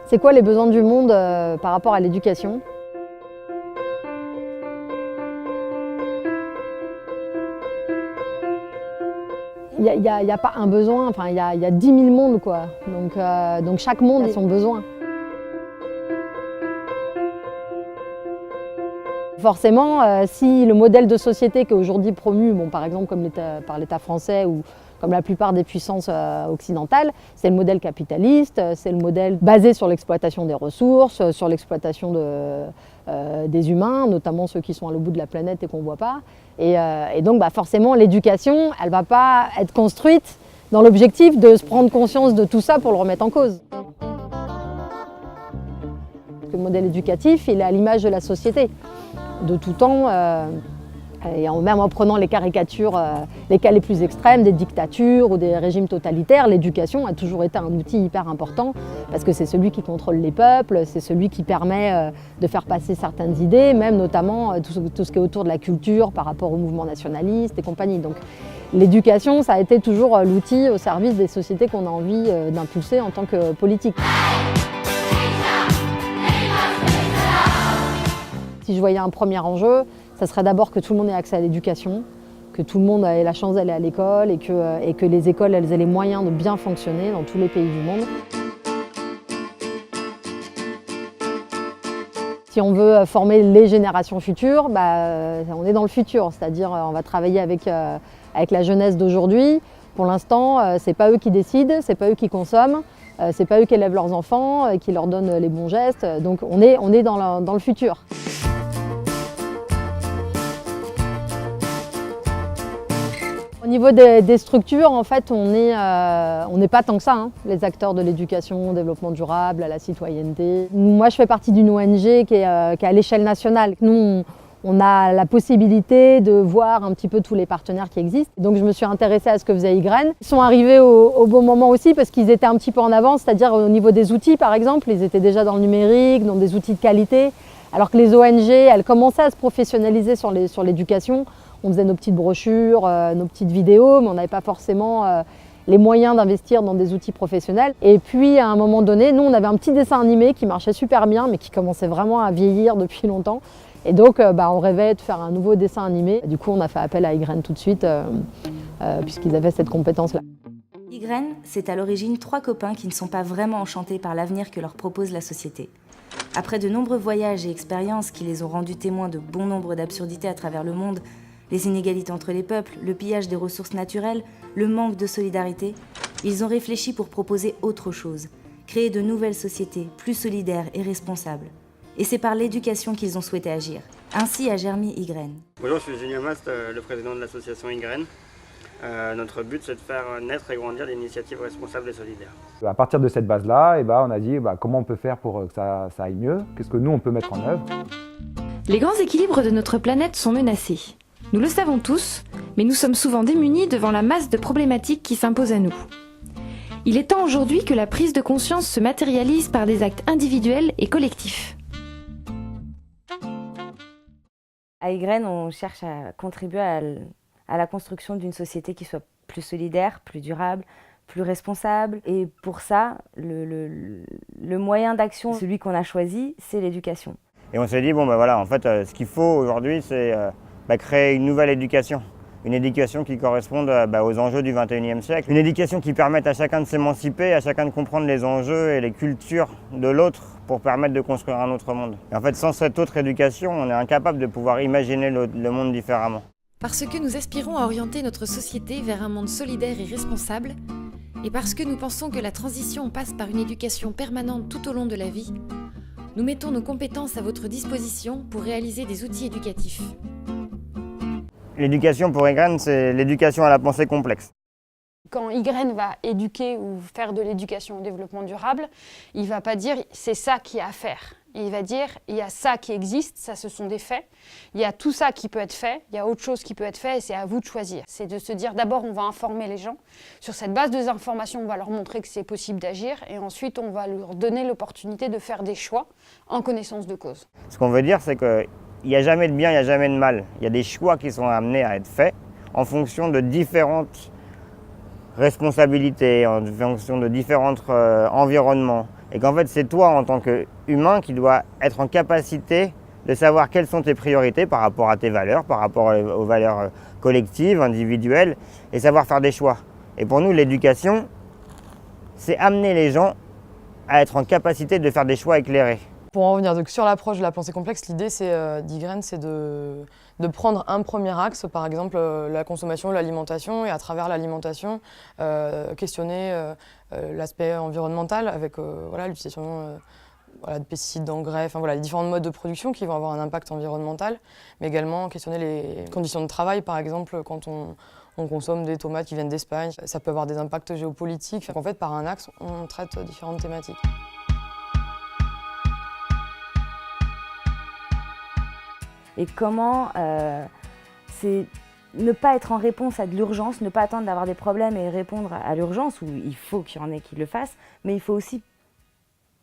C'est quoi les besoins du monde par rapport à l'éducation? Il n'y a pas un besoin, enfin, il y a 10 000 mondes, quoi. Donc chaque monde a son besoin. Forcément, si le modèle de société qui est aujourd'hui promu, bon, par exemple comme par l'État français ou comme la plupart des puissances occidentales, c'est le modèle capitaliste, c'est le modèle basé sur l'exploitation des ressources, sur l'exploitation des humains, notamment ceux qui sont à l'autre bout de la planète et qu'on ne voit pas. Et donc forcément, l'éducation, elle ne va pas être construite dans l'objectif de se prendre conscience de tout ça pour le remettre en cause. Le modèle éducatif, il est à l'image de la société. De tout temps, et même en prenant les caricatures, les cas les plus extrêmes, des dictatures ou des régimes totalitaires, l'éducation a toujours été un outil hyper important parce que c'est celui qui contrôle les peuples, c'est celui qui permet de faire passer certaines idées, même notamment tout ce qui est autour de la culture par rapport au mouvement nationaliste et compagnie. Donc l'éducation, ça a été toujours l'outil au service des sociétés qu'on a envie d'impulser en tant que politique. Si je voyais un premier enjeu, ça serait d'abord que tout le monde ait accès à l'éducation, que tout le monde ait la chance d'aller à l'école et que les écoles elles aient les moyens de bien fonctionner dans tous les pays du monde. Si on veut former les générations futures, on est dans le futur, c'est-à-dire on va travailler avec la jeunesse d'aujourd'hui. Pour l'instant, ce n'est pas eux qui décident, ce n'est pas eux qui consomment, ce n'est pas eux qui élèvent leurs enfants, qui leur donnent les bons gestes. Donc on est dans le futur. Au niveau des structures, en fait, on n'est pas tant que ça, hein, les acteurs de l'éducation, au développement durable, à la citoyenneté. Moi, je fais partie d'une ONG qui est à l'échelle nationale. Nous, on a la possibilité de voir un petit peu tous les partenaires qui existent. Donc, je me suis intéressée à ce que faisait Ygraine. Ils sont arrivés au bon moment aussi parce qu'ils étaient un petit peu en avance, c'est-à-dire au niveau des outils, par exemple. Ils étaient déjà dans le numérique, dans des outils de qualité, alors que les ONG, elles commençaient à se professionnaliser sur l'éducation. On faisait nos petites brochures, nos petites vidéos, mais on n'avait pas forcément les moyens d'investir dans des outils professionnels. Et puis, à un moment donné, nous, on avait un petit dessin animé qui marchait super bien, mais qui commençait vraiment à vieillir depuis longtemps. Et donc, on rêvait de faire un nouveau dessin animé. Du coup, on a fait appel à Ygraine tout de suite, puisqu'ils avaient cette compétence-là. Ygraine, c'est à l'origine 3 copains qui ne sont pas vraiment enchantés par l'avenir que leur propose la société. Après de nombreux voyages et expériences qui les ont rendus témoins de bon nombre d'absurdités à travers le monde, les inégalités entre les peuples, le pillage des ressources naturelles, le manque de solidarité, ils ont réfléchi pour proposer autre chose, créer de nouvelles sociétés plus solidaires et responsables. Et c'est par l'éducation qu'ils ont souhaité agir. Ainsi a germé Ygraine. Bonjour, je suis Julien Mast, le président de l'association Ygraine. Notre but, c'est de faire naître et grandir des initiatives responsables et solidaires. À partir de cette base-là, on a dit comment on peut faire pour que ça aille mieux, qu'est-ce que nous on peut mettre en œuvre. Les grands équilibres de notre planète sont menacés. Nous le savons tous, mais nous sommes souvent démunis devant la masse de problématiques qui s'imposent à nous. Il est temps aujourd'hui que la prise de conscience se matérialise par des actes individuels et collectifs. À Ygraine, on cherche à contribuer à la construction d'une société qui soit plus solidaire, plus durable, plus responsable. Et pour ça, le moyen d'action, celui qu'on a choisi, c'est l'éducation. Et on s'est dit, en fait, ce qu'il faut aujourd'hui, c'est créer une nouvelle éducation. Une éducation qui corresponde aux enjeux du XXIe siècle. Une éducation qui permette à chacun de s'émanciper, à chacun de comprendre les enjeux et les cultures de l'autre pour permettre de construire un autre monde. Et en fait, sans cette autre éducation, on est incapable de pouvoir imaginer le monde différemment. Parce que nous aspirons à orienter notre société vers un monde solidaire et responsable, et parce que nous pensons que la transition passe par une éducation permanente tout au long de la vie, nous mettons nos compétences à votre disposition pour réaliser des outils éducatifs. L'éducation pour Ygraine, c'est l'éducation à la pensée complexe. Quand Ygraine va éduquer ou faire de l'éducation au développement durable, il ne va pas dire « c'est ça qu'il y a à faire ». Il va dire « il y a ça qui existe, ça ce sont des faits, il y a tout ça qui peut être fait, il y a autre chose qui peut être fait et c'est à vous de choisir ». C'est de se dire d'abord on va informer les gens, sur cette base de informations on va leur montrer que c'est possible d'agir et ensuite on va leur donner l'opportunité de faire des choix en connaissance de cause. Ce qu'on veut dire c'est qu'il n'y a jamais de bien, il n'y a jamais de mal. Il y a des choix qui sont amenés à être faits en fonction de différentes responsabilités, en fonction de différents environnements. Et qu'en fait, c'est toi en tant qu'humain qui dois être en capacité de savoir quelles sont tes priorités par rapport à tes valeurs, par rapport aux valeurs collectives, individuelles, et savoir faire des choix. Et pour nous, l'éducation, c'est amener les gens à être en capacité de faire des choix éclairés. Pour en revenir donc, sur l'approche de la pensée complexe, l'idée d'Ygraine, c'est de prendre un premier axe, par exemple la consommation, l'alimentation, et à travers l'alimentation, questionner l'aspect environnemental avec l'utilisation de pesticides, d'engrais, les différents modes de production qui vont avoir un impact environnemental, mais également questionner les conditions de travail, par exemple quand on consomme des tomates qui viennent d'Espagne, ça peut avoir des impacts géopolitiques. En fait, par un axe, on traite différentes thématiques. Et comment c'est ne pas être en réponse à de l'urgence, ne pas attendre d'avoir des problèmes et répondre à l'urgence, où il faut qu'il y en ait qui le fassent, mais il faut aussi,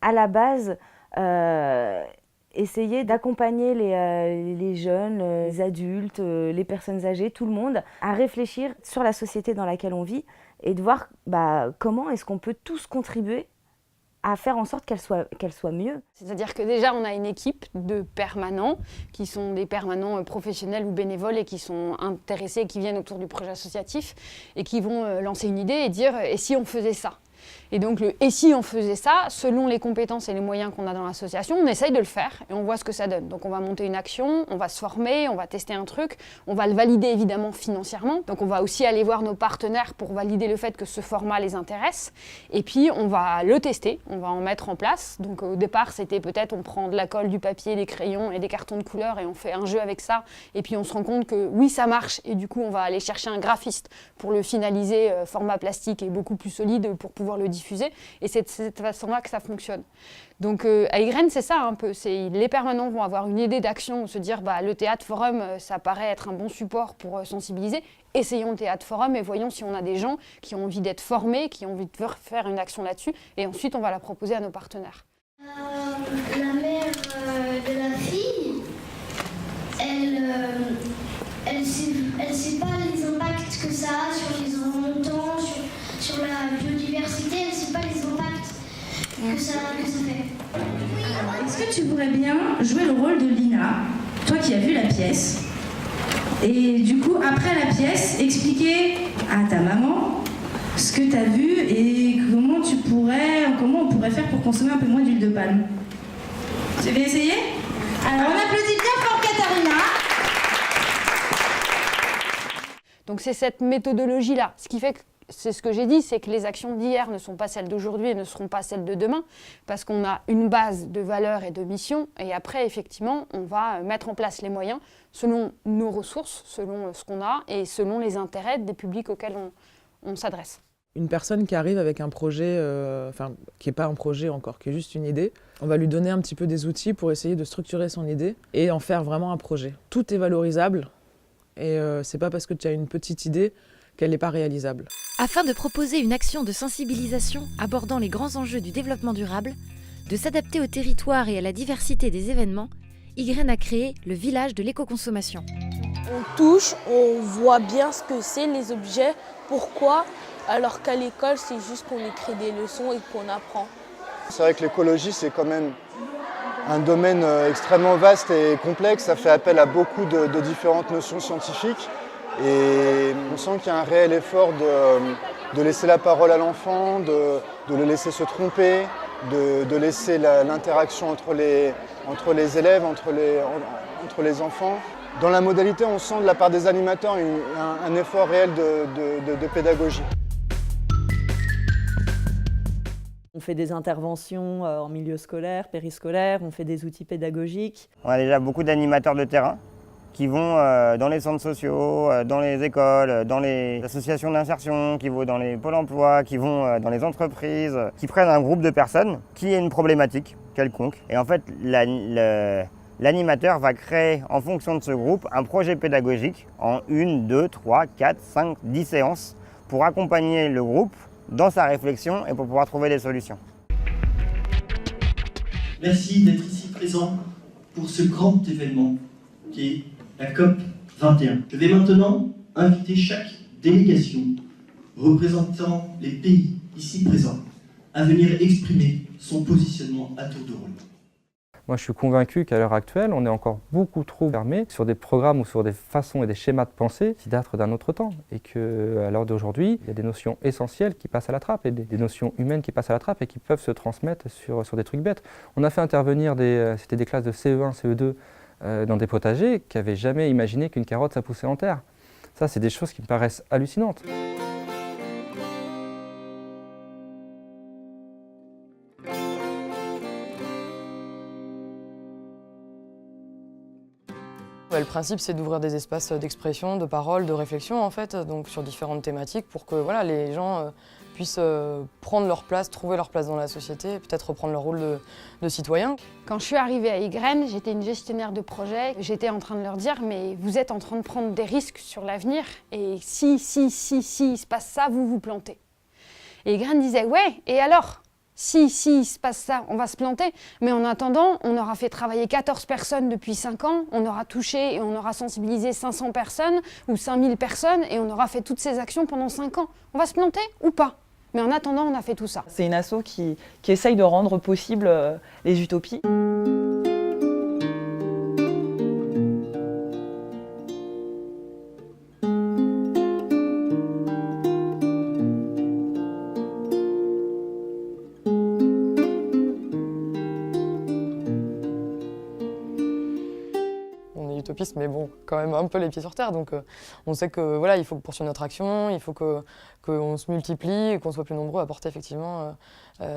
à la base, essayer d'accompagner les jeunes, les adultes, les personnes âgées, tout le monde, à réfléchir sur la société dans laquelle on vit et de voir comment est-ce qu'on peut tous contribuer à faire en sorte qu'elle soit mieux. C'est-à-dire que déjà, on a une équipe de permanents, qui sont des permanents professionnels ou bénévoles et qui sont intéressés, qui viennent autour du projet associatif et qui vont lancer une idée et dire « et si on faisait ça ?» Et donc, et si on faisait ça, selon les compétences et les moyens qu'on a dans l'association, on essaye de le faire et on voit ce que ça donne. Donc on va monter une action, on va se former, on va tester un truc, on va le valider évidemment financièrement. Donc on va aussi aller voir nos partenaires pour valider le fait que ce format les intéresse. Et puis on va le tester, on va en mettre en place. Donc au départ, c'était peut-être on prend de la colle, du papier, des crayons et des cartons de couleur et on fait un jeu avec ça. Et puis on se rend compte que oui, ça marche. Et du coup, on va aller chercher un graphiste pour le finaliser, format plastique et beaucoup plus solide pour pouvoir le diffuser. Et c'est de cette façon-là que ça fonctionne. Donc à Ygraine, c'est ça un peu. Les permanents vont avoir une idée d'action, se dire le théâtre forum, ça paraît être un bon support pour sensibiliser. Essayons le théâtre forum et voyons si on a des gens qui ont envie d'être formés, qui ont envie de faire une action là-dessus. Et ensuite, on va la proposer à nos partenaires. La mère de la fille, elle sait pas les impacts que ça a sur les orang-outans, sur la biodiversité, elle sait pas les impacts que ça fait. Est-ce que tu pourrais bien jouer le rôle de Lina, toi qui as vu la pièce, et du coup, après la pièce, expliquer à ta maman ce que tu as vu et comment on pourrait faire pour consommer un peu moins d'huile de palme. Tu veux essayer? Alors on applaudit bien fort Katharina. Donc c'est cette méthodologie-là, ce qui fait que c'est ce que j'ai dit, c'est que les actions d'hier ne sont pas celles d'aujourd'hui et ne seront pas celles de demain, parce qu'on a une base de valeurs et de missions, et après, effectivement, on va mettre en place les moyens selon nos ressources, selon ce qu'on a, et selon les intérêts des publics auxquels on s'adresse. Une personne qui arrive avec un projet, qui n'est pas un projet encore, qui est juste une idée, on va lui donner un petit peu des outils pour essayer de structurer son idée et en faire vraiment un projet. Tout est valorisable, et c'est pas parce que tu as une petite idée qu'elle n'est pas réalisable. Afin de proposer une action de sensibilisation abordant les grands enjeux du développement durable, de s'adapter au territoire et à la diversité des événements, Ygraine a créé le village de l'éco-consommation. On touche, on voit bien ce que c'est les objets, pourquoi, alors qu'à l'école c'est juste qu'on écrit des leçons et qu'on apprend. C'est vrai que l'écologie c'est quand même un domaine extrêmement vaste et complexe, ça fait appel à beaucoup de différentes notions scientifiques. Et on sent qu'il y a un réel effort de laisser la parole à l'enfant, de le laisser se tromper, de laisser l'interaction entre les élèves, entre les enfants. Dans la modalité, on sent de la part des animateurs un effort réel de pédagogie. On fait des interventions en milieu scolaire, périscolaire, on fait des outils pédagogiques. On a déjà beaucoup d'animateurs de terrain qui vont dans les centres sociaux, dans les écoles, dans les associations d'insertion, qui vont dans les pôles emploi, qui vont dans les entreprises, qui prennent un groupe de personnes qui a une problématique quelconque. Et en fait, l'animateur va créer, en fonction de ce groupe, un projet pédagogique en 1, 2, 3, 4, 5, 10 séances pour accompagner le groupe dans sa réflexion et pour pouvoir trouver des solutions. Merci d'être ici présent pour ce grand événement qui est la COP 21. Je vais maintenant inviter chaque délégation représentant les pays ici présents à venir exprimer son positionnement à tour de rôle. Moi, je suis convaincu qu'à l'heure actuelle, on est encore beaucoup trop fermé sur des programmes ou sur des façons et des schémas de pensée qui datent d'un autre temps. Et qu'à l'heure d'aujourd'hui, il y a des notions essentielles qui passent à la trappe et des notions humaines qui passent à la trappe et qui peuvent se transmettre sur des trucs bêtes. On a fait intervenir c'était des classes de CE1, CE2 dans des potagers qui n'avaient jamais imaginé qu'une carotte, ça poussait en terre. Ça, c'est des choses qui me paraissent hallucinantes. Le principe, c'est d'ouvrir des espaces d'expression, de parole, de réflexion, en fait, donc sur différentes thématiques pour que voilà, les gens puissent prendre leur place, trouver leur place dans la société, et peut-être reprendre leur rôle de citoyen. Quand je suis arrivée à Ygraine, j'étais une gestionnaire de projet. J'étais en train de leur dire, mais vous êtes en train de prendre des risques sur l'avenir et si il se passe ça, vous vous plantez. Et Ygraine disait, ouais, et alors ? Si il se passe ça, on va se planter. Mais en attendant, on aura fait travailler 14 personnes depuis 5 ans, on aura touché et on aura sensibilisé 500 personnes ou 5000 personnes et on aura fait toutes ces actions pendant 5 ans. On va se planter ou pas? Mais en attendant, on a fait tout ça. C'est une asso qui essaye de rendre possible les utopies. Utopiste, mais bon, quand même un peu les pieds sur terre. Donc on sait que voilà, il faut poursuivre notre action, il faut qu'on se multiplie et qu'on soit plus nombreux à porter effectivement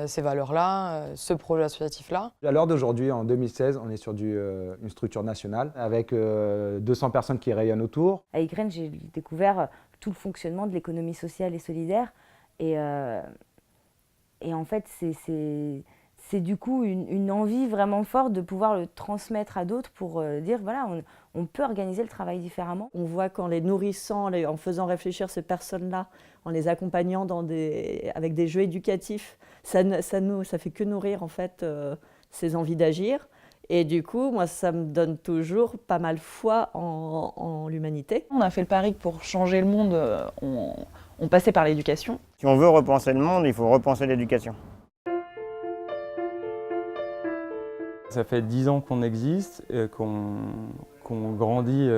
ces valeurs-là, ce projet associatif-là. À l'heure d'aujourd'hui, en 2016, on est sur une structure nationale avec 200 personnes qui rayonnent autour. À Ygraine, j'ai découvert tout le fonctionnement de l'économie sociale et solidaire. Et en fait, c'est du coup une envie vraiment forte de pouvoir le transmettre à d'autres pour dire voilà, on peut organiser le travail différemment. On voit qu'en les nourrissant, en faisant réfléchir ces personnes-là, en les accompagnant avec des jeux éducatifs, ça fait que nourrir en fait ces envies d'agir. Et du coup, moi, ça me donne toujours pas mal foi en l'humanité. On a fait le pari que pour changer le monde, on passait par l'éducation. Si on veut repenser le monde, il faut repenser l'éducation. Ça fait 10 ans qu'on existe, qu'on grandit,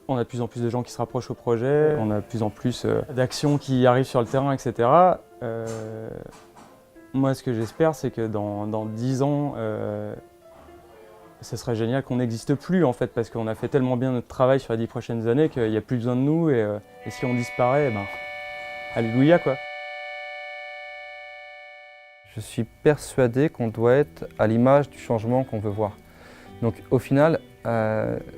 on a de plus en plus de gens qui se rapprochent au projet, on a de plus en plus d'actions qui arrivent sur le terrain, etc. Moi, ce que j'espère, c'est que dans 10 ans, ce serait génial qu'on n'existe plus, en fait, parce qu'on a fait tellement bien notre travail sur les 10 prochaines années qu'il n'y a plus besoin de nous, et si on disparaît, ben, alléluia, quoi. Je suis persuadé qu'on doit être à l'image du changement qu'on veut voir. Donc au final,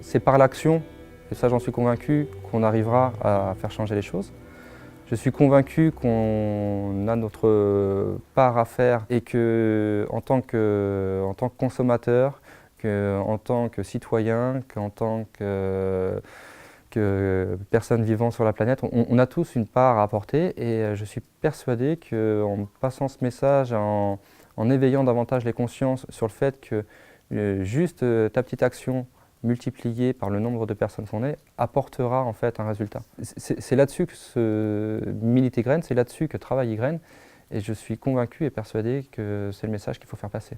c'est par l'action, et ça j'en suis convaincu, qu'on arrivera à faire changer les choses. Je suis convaincu qu'on a notre part à faire et qu'en tant que consommateur, en tant que citoyen, qu'en tant que personnes vivant sur la planète, on a tous une part à apporter et je suis persuadé qu'en passant ce message, en éveillant davantage les consciences sur le fait que juste ta petite action multipliée par le nombre de personnes qu'on est apportera en fait un résultat. C'est là-dessus que se milite Ygraine, c'est là-dessus que travaille Ygraine et je suis convaincu et persuadé que c'est le message qu'il faut faire passer.